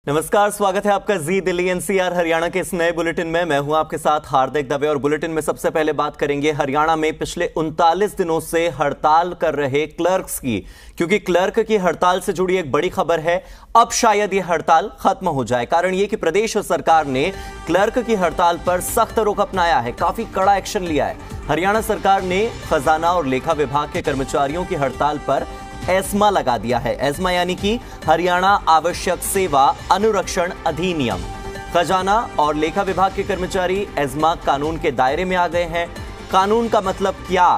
नमस्कार, स्वागत है आपका जी दिल्ली एनसीआर हरियाणा के इस नए बुलेटिन में। मैं हूं आपके साथ हार्दिक दवे और बुलेटिन में सबसे पहले बात करेंगे हरियाणा में पिछले 39 दिनों से हड़ताल कर रहे क्लर्क्स की, क्योंकि क्लर्क की हड़ताल से जुड़ी एक बड़ी खबर है। अब शायद यह हड़ताल खत्म हो जाए। कारण यह कि प्रदेश सरकार ने क्लर्क की हड़ताल पर सख्त रुख अपनाया है, काफी कड़ा एक्शन लिया है। हरियाणा सरकार ने खजाना और लेखा विभाग के कर्मचारियों की हड़ताल पर एस्मा लगा दिया है। एस्मा यानी कि हरियाणा आवश्यक सेवा अनुरक्षण अधिनियम। खजाना और लेखा विभाग के कर्मचारी एस्मा कानून के दायरे में आ गए हैं। कानून का मतलब क्या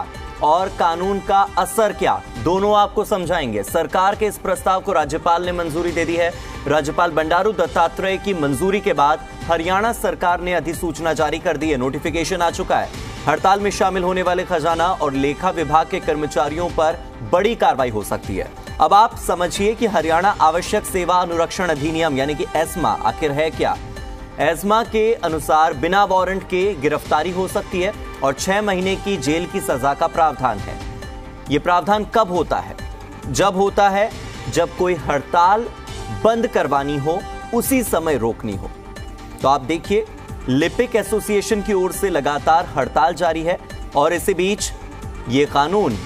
और कानून का असर क्या, दोनों आपको समझाएंगे। सरकार के इस प्रस्ताव को राज्यपाल ने मंजूरी दे दी है। राज्यपाल बंडारू दत्तात्रेय की मंजूरी के बाद हरियाणा सरकार ने अधिसूचना जारी कर दी है, नोटिफिकेशन आ चुका है। हड़ताल में शामिल होने वाले खजाना और लेखा विभाग के कर्मचारियों पर बड़ी कार्रवाई हो सकती है। अब आप समझिए कि हरियाणा आवश्यक सेवा अनुरक्षण अधिनियम यानी कि एस्मा आखिर है क्या। एस्मा के अनुसार बिना वारंट के गिरफ्तारी हो सकती है और 6 महीने की जेल की सजा का प्रावधान है। यह प्रावधान कब होता है? जब होता है जब कोई हड़ताल बंद करवानी हो, उसी समय रोकनी हो। तो आप देखिए, लिपिक एसोसिएशन की ओर से लगातार हड़ताल जारी है और इसी बीच ये कानून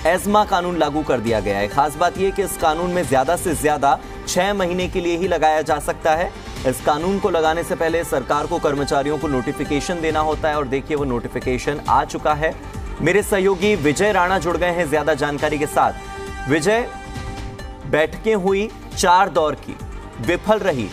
एस्मा कानून लागू कर दिया गया है। खास बात यह कि इस कानून में ज्यादा से ज्यादा 6 महीने के लिए ही लगाया जा सकता है। इस कानून को लगाने से पहले सरकार को कर्मचारियों को नोटिफिकेशन देना होता है और देखिए वो नोटिफिकेशन आ चुका है। मेरे सहयोगी विजय राणा जुड़ गए हैं ज्यादा जानकारी के साथ। विजय, बैठकें हुई 4 दौर की, विफल रही।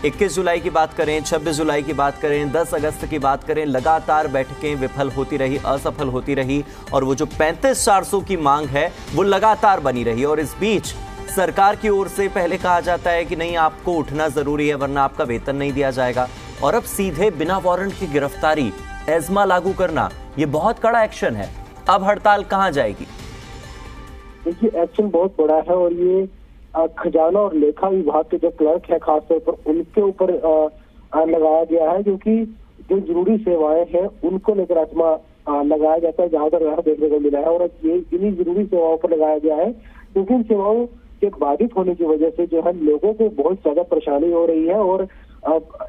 21 जुलाई की बात करें, 26 जुलाई की बात करें, 10 अगस्त की बात करें, लगातार बैठकें विफल होती रही, असफल होती रही और वो जो 35,400 की मांग है वो लगातार बनी रही। और इस बीच सरकार की ओर से पहले कहा जाता है कि नहीं, आपको उठना जरूरी है वरना आपका वेतन नहीं दिया जाएगा, और अब सीधे बिना वारंट की गिरफ्तारी, एस्मा लागू करना, ये बहुत कड़ा एक्शन है। अब हड़ताल कहां जाएगी? देखिए, एक्शन बहुत बड़ा है और ये खजाना और लेखा विभाग के जो क्लर्क है खासतौर पर उनके ऊपर लगाया गया है, क्योंकि जो जरूरी सेवाएं हैं उनको लेकर एस्मा लगाया जाता है, जहां तक देखने को मिला है। और ये इन्हीं जरूरी सेवाओं पर लगाया गया है, क्योंकि इन सेवाओं के बाधित होने की वजह से जो है लोगों को बहुत ज्यादा परेशानी हो रही है। और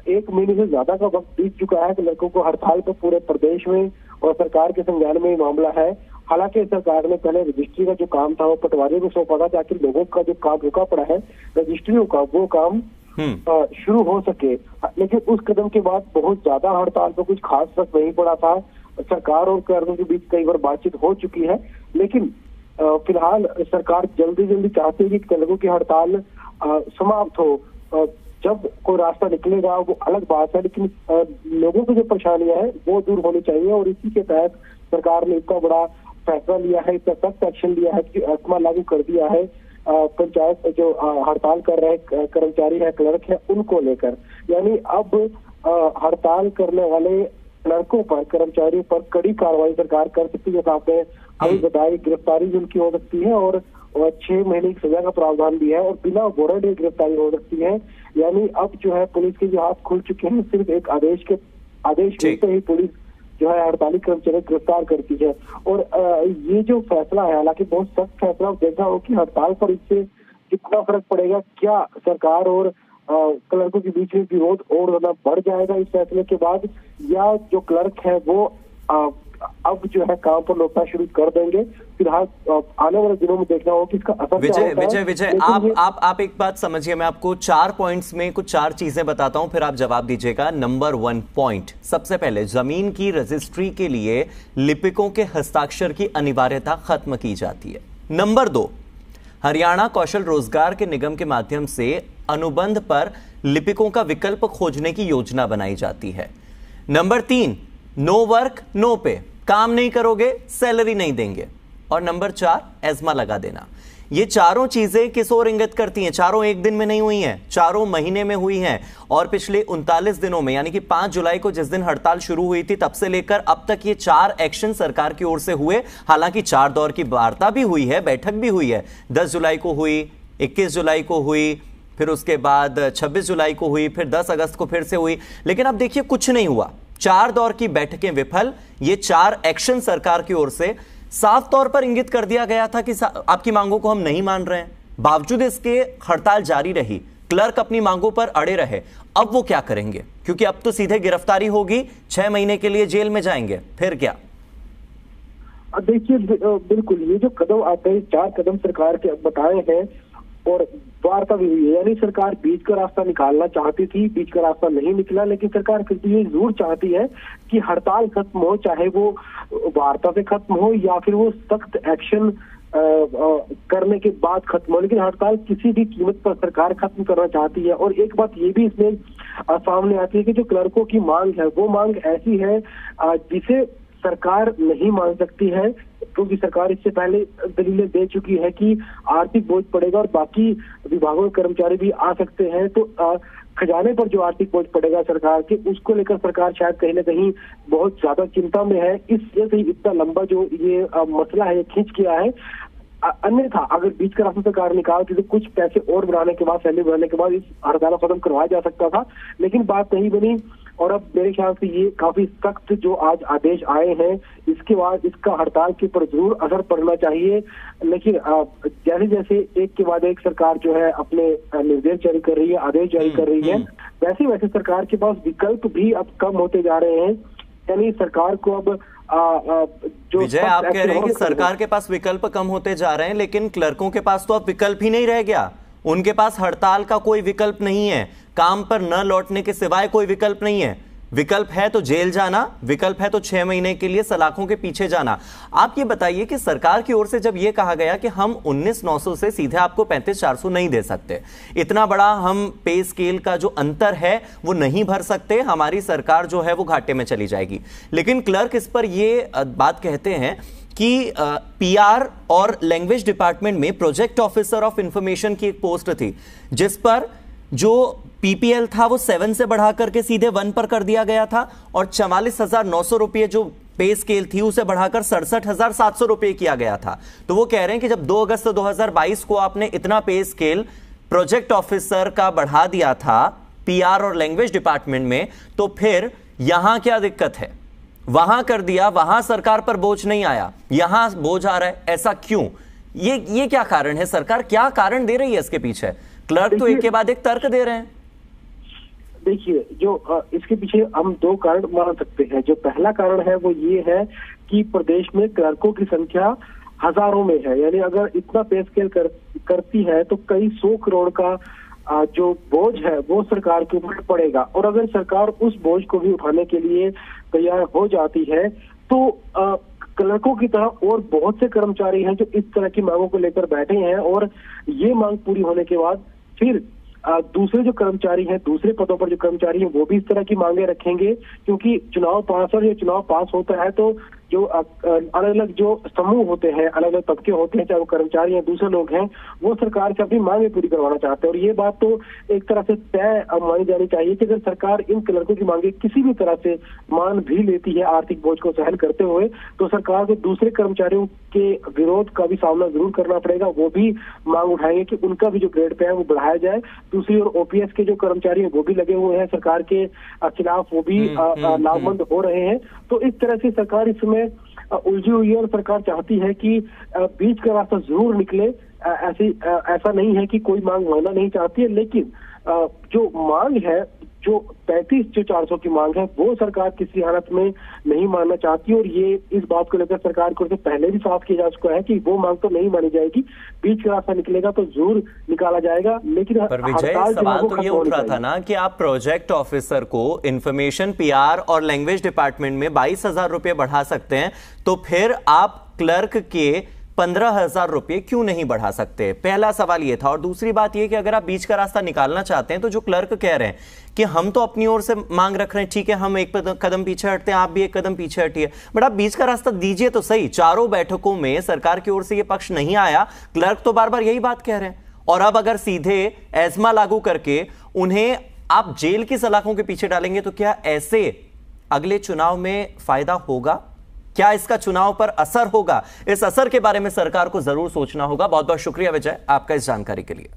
1 महीने से ज्यादा का वक्त बीत चुका है कि लोगों को हड़ताल पर पूरे प्रदेश में और सरकार के संज्ञान में मामला है। हालांकि सरकार ने पहले रजिस्ट्री का जो काम था वो पटवारियों को सौंपा था, ताकि लोगों का जो काम रुका पड़ा है रजिस्ट्रियों का, वो काम शुरू हो सके। लेकिन उस कदम के बाद बहुत ज्यादा हड़ताल पर कुछ खास फर्क नहीं पड़ा था। सरकार और क्लर्कों के बीच कई बार बातचीत हो चुकी है, लेकिन फिलहाल सरकार जल्दी चाहती है कि क्लर्कों की हड़ताल समाप्त हो। जब कोई रास्ता निकलेगा वो अलग बात है, लेकिन लोगों की जो परेशानियां हैं वो दूर होनी चाहिए। और इसी के तहत सरकार ने इतना बड़ा फैसला लिया है, इतना सख्त एक्शन लिया है कि एस्मा लागू कर दिया है पंचायत जो हड़ताल कर रहे कर्मचारी है, क्लर्क है, उनको लेकर। यानी अब हड़ताल करने वाले क्लर्कों पर, कर्मचारियों पर कड़ी कार्रवाई सरकार कर सकती है। जैसा आपने अभी बताया, गिरफ्तारी भी उनकी हो सकती है और 6 महीने की सजा का प्रावधान भी है और बिना वारंट की गिरफ्तारी हो सकती है। यानी अब जो है पुलिस के जो हाथ खुल चुके हैं, सिर्फ एक आदेश मिलते ही पुलिस जो है हड़ताली कर्मचारी गिरफ्तार करती है। और ये जो फैसला है, हालांकि बहुत सख्त फैसला, देखा हो कि हड़ताल पर इससे कितना फर्क पड़ेगा। क्या सरकार और क्लर्कों के बीच में विरोध और ज्यादा बढ़ जाएगा इस फैसले के बाद, या जो क्लर्क है वो अब जो है काम पर लौटना शुरू कर देंगे? फिलहाल आने वाले दिनों में देखना होगा कि इसका असर क्या होता है। विजय, आप एक बात समझिए, मैं आपको 4 पॉइंट्स में कुछ 4 चीजें बताता हूं, फिर आप जवाब दीजिएगा। नंबर 1 पॉइंट, सबसे पहले जमीन की रजिस्ट्री के लिए लिपिकों के हस्ताक्षर की अनिवार्यता खत्म की जाती है। नंबर 2, हरियाणा कौशल रोजगार के निगम के माध्यम से अनुबंध पर लिपिकों का विकल्प खोजने की योजना बनाई जाती है। नंबर 3, नो वर्क नो पे, काम नहीं करोगे सैलरी नहीं देंगे। और नंबर 4, एस्मा लगा देना। ये चारों चीजें किस ओर इंगित करती हैं? चारों एक दिन में नहीं हुई हैं, चारों महीने में हुई हैं। और पिछले 39 दिनों में, यानी कि 5 जुलाई को जिस दिन हड़ताल शुरू हुई थी तब से लेकर अब तक ये 4 एक्शन सरकार की ओर से हुए। हालांकि 4 दौर की वार्ता भी हुई है, बैठक भी हुई है। 10 जुलाई को हुई, 21 जुलाई को हुई, फिर उसके बाद 26 जुलाई को हुई, फिर 10 अगस्त को फिर से हुई। लेकिन अब देखिए कुछ नहीं हुआ। 4 दौर की बैठकें विफल। ये 4 एक्शन सरकार की ओर से साफ तौर पर इंगित कर दिया गया था कि आपकी मांगों को हम नहीं मान रहे हैं, बावजूद इसके हड़ताल जारी रही। क्लर्क अपनी मांगों पर अड़े रहे, अब वो क्या करेंगे? क्योंकि अब तो सीधे गिरफ्तारी होगी, 6 महीने के लिए जेल में जाएंगे, फिर क्या? देखिए, बिल्कुल ये जो कदम आते हैं, 4 कदम सरकार के बताए हैं और वार्ता भी हुई है, यानी सरकार बीच का रास्ता निकालना चाहती थी, बीच का रास्ता नहीं निकला, लेकिन सरकार फिर भी ये जरूर चाहती है कि हड़ताल खत्म हो, चाहे वो वार्ता से खत्म हो या फिर वो सख्त एक्शन करने के बाद खत्म हो, लेकिन हड़ताल किसी भी कीमत पर सरकार खत्म करना चाहती है। और एक बात ये भी इसमें सामने आती है कि जो क्लर्कों की मांग है, वो मांग ऐसी है जिसे सरकार नहीं मान सकती है, क्योंकि सरकार इससे पहले दलीलें दे चुकी है कि आर्थिक बोझ पड़ेगा और बाकी विभागों के कर्मचारी भी आ सकते हैं, तो खजाने पर जो आर्थिक बोझ पड़ेगा सरकार के, उसको लेकर सरकार शायद कहीं ना कहीं बहुत ज्यादा चिंता में है। इस वजह से इतना लंबा जो ये मसला है खींच किया है। अन्यथा अगर बीच का रास्ता सरकार निकालती तो कुछ पैसे और बढ़ाने के बाद, सैलरी बढ़ाने के बाद इस हड़ताल खत्म करवाया जा सकता था, लेकिन बात नहीं बनी। और अब मेरे ख्याल से ये काफी सख्त जो आज आदेश आए हैं, इसके बाद इसका हड़ताल के ऊपर जरूर असर पड़ना चाहिए। लेकिन जैसे जैसे एक के बाद एक सरकार जो है अपने निर्देश जारी कर रही है, आदेश जारी कर रही है, वैसे वैसे सरकार के पास विकल्प भी अब कम होते जा रहे हैं। यानी सरकार को अब जो विजय, आप कह रहे हैं कि सरकार के पास विकल्प कम होते जा रहे हैं, लेकिन क्लर्कों के पास तो अब विकल्प ही नहीं रह गया। उनके पास हड़ताल का कोई विकल्प नहीं है, काम पर न लौटने के सिवाय कोई विकल्प नहीं है। विकल्प है तो जेल जाना, विकल्प है तो 6 महीने के लिए सलाखों के पीछे जाना। आप ये बताइए कि सरकार की ओर से जब ये कहा गया कि हम 19,900 से सीधे आपको 35,400 नहीं दे सकते, इतना बड़ा हम पे स्केल का जो अंतर है वो नहीं भर सकते, हमारी सरकार जो है वो घाटे में चली जाएगी, लेकिन क्लर्क इस पर ये बात कहते हैं कि पीआर और लैंग्वेज डिपार्टमेंट में प्रोजेक्ट ऑफिसर ऑफ इंफॉर्मेशन की एक पोस्ट थी, जिस पर जो पीपीएल था वो 7 से बढ़ा करके सीधे 1 पर कर दिया गया था, और 44,900 रुपये जो पे स्केल थी उसे बढ़ाकर 67,700 रुपये किया गया था। तो वो कह रहे हैं कि जब 2 अगस्त 2022 को आपने इतना पे स्केल प्रोजेक्ट ऑफिसर का बढ़ा दिया था पीआर और लैंग्वेज डिपार्टमेंट में, तो फिर यहां क्या दिक्कत है? वहां कर दिया, वहां सरकार पर बोझ नहीं आया, यहां बोझ आ रहा है, ऐसा क्यों? ये क्या कारण है? सरकार क्या कारण दे रही है इसके पीछे? क्लर्क तो एक के बाद एक तर्क दे रहे हैं। देखिए, जो इसके पीछे हम 2 कारण मान सकते हैं। जो पहला कारण है वो ये है कि प्रदेश में क्लर्कों की संख्या हजारों में है, यानी अगर इतना पे स्केल करती है तो कई 100 करोड़ का जो बोझ है वो सरकार के ऊपर पड़ेगा। और अगर सरकार उस बोझ को भी उठाने के लिए तैयार हो जाती है तो क्लर्कों की तरह और बहुत से कर्मचारी हैं जो इस तरह की मांगों को लेकर बैठे हैं, और ये मांग पूरी होने के बाद फिर दूसरे जो कर्मचारी हैं, दूसरे पदों पर जो कर्मचारी हैं, वो भी इस तरह की मांगे रखेंगे, क्योंकि चुनाव पास होता है तो जो अलग अलग जो समूह होते हैं, अलग अलग तबके होते हैं, चाहे वो कर्मचारी हैं, दूसरे लोग हैं, वो सरकार से अपनी मांगे पूरी करवाना चाहते हैं। और ये बात तो एक तरह से तय मानी जानी चाहिए कि अगर सरकार इन क्लर्कों की मांगे किसी भी तरह से मान भी लेती है आर्थिक बोझ को सहन करते हुए, तो सरकार को दूसरे कर्मचारियों के विरोध का भी सामना जरूर करना पड़ेगा। वो भी मांग उठाएंगे कि उनका भी जो ग्रेड पे है वो बढ़ाया जाए। दूसरी ओर ओपीएस के जो कर्मचारी हैं वो भी लगे हुए हैं सरकार के खिलाफ, वो भी लामबंद हो रहे हैं। तो इस तरह से सरकार इसमें उलझी हुई है और सरकार चाहती है कि बीच का रास्ता जरूर निकले। ऐसा नहीं है कि कोई मांग मानना नहीं चाहती है, लेकिन जो मांग है, जो 35,400 की मांग है, वो सरकार किसी हालत में नहीं मानना चाहती। और ये इस बात को लेकर सरकार को पहले भी साफ किया जा चुका है कि वो मांग तो नहीं मानी जाएगी, बीच का रास्ता निकलेगा तो जरूर निकाला जाएगा। लेकिन पर विजय, सवाल तो ये उठ रहा था ना कि आप प्रोजेक्ट ऑफिसर को इंफॉर्मेशन, पीआर और लैंग्वेज डिपार्टमेंट में 22,000 रुपये बढ़ा सकते हैं, तो फिर आप क्लर्क के 15,000 रुपये क्यों नहीं बढ़ा सकते? पहला सवाल ये था। और दूसरी बात ये कि अगर आप बीच का रास्ता निकालना चाहते हैं तो जो क्लर्क कह रहे हैं कि हम तो अपनी ओर से मांग रख रहे हैं, ठीक है, हम एक कदम पीछे हटते हैं, आप भी एक कदम पीछे हटिए, बट आप बीच का रास्ता दीजिए तो सही। 4 बैठकों में सरकार की ओर से ये पक्ष नहीं आया, क्लर्क तो बार बार यही बात कह रहे हैं। और अब अगर सीधे एस्मा लागू करके उन्हें आप जेल की सलाखों के पीछे डालेंगे तो क्या ऐसे अगले चुनाव में फायदा होगा? क्या इसका चुनाव पर असर होगा? इस असर के बारे में सरकार को जरूर सोचना होगा। बहुत बहुत शुक्रिया विजय आपका इस जानकारी के लिए।